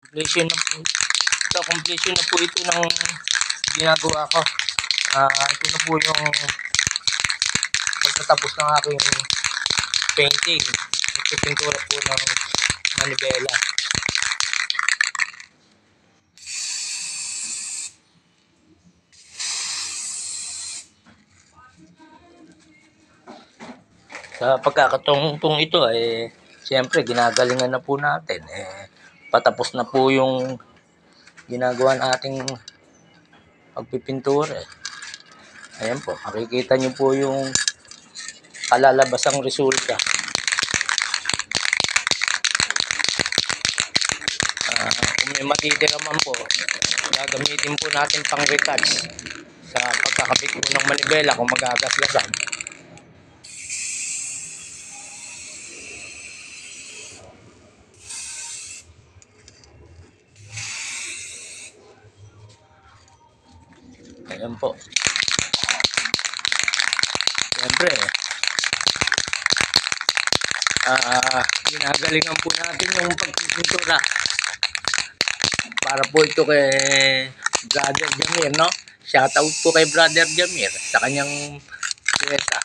completion na po. Ito, completion na po ito ng ginagawa ko. Ito na po yung pagtatapos ng aking painting. Ito pintura po ng manibela. Sa pagkakataong ito siyempre ginagalingan na po natin. Patapos na po yung ginagawa nating pagpipintura. Ayan po, makikita nyo po yung kalalabasang resulta. Kung may matitira man po, gagamitin po natin pang retouch sa pagkakabit po ng manibela kung magagasgasan. Ayan po. Siyempre, ginagalingan po natin yung pagpipintura. Para po ito kay Brother Jamir, no? Shoutout po kay Brother Jamir sa kanyang piyesa.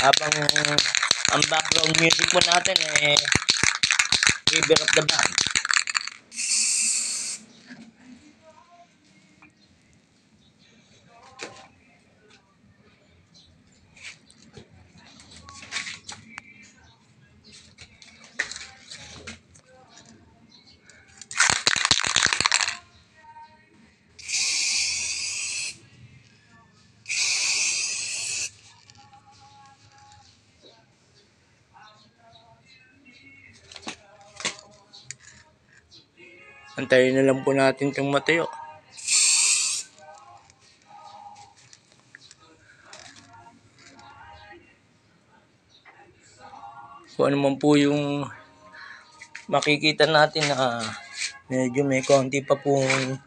Habang ang background music po natin River of the Band. Antayin na lang po natin itong matayo. Kung ano man po yung makikita natin na medyo may konti pa pong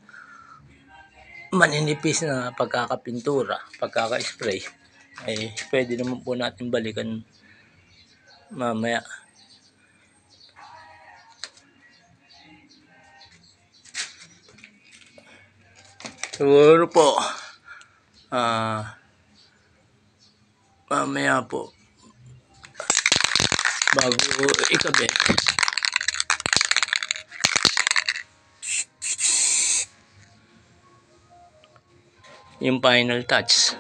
maninipis na pagkakapintura, pagkaka-spray, pwede naman po natin balikan mamaya. Siguro po mamaya po bago ikabit yung final touch.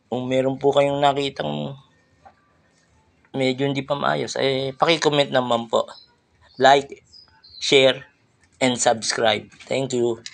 Kung meron po kayong nakitang medyo hindi pa maayos, paki-comment naman po. Like, share, and subscribe. Thank you.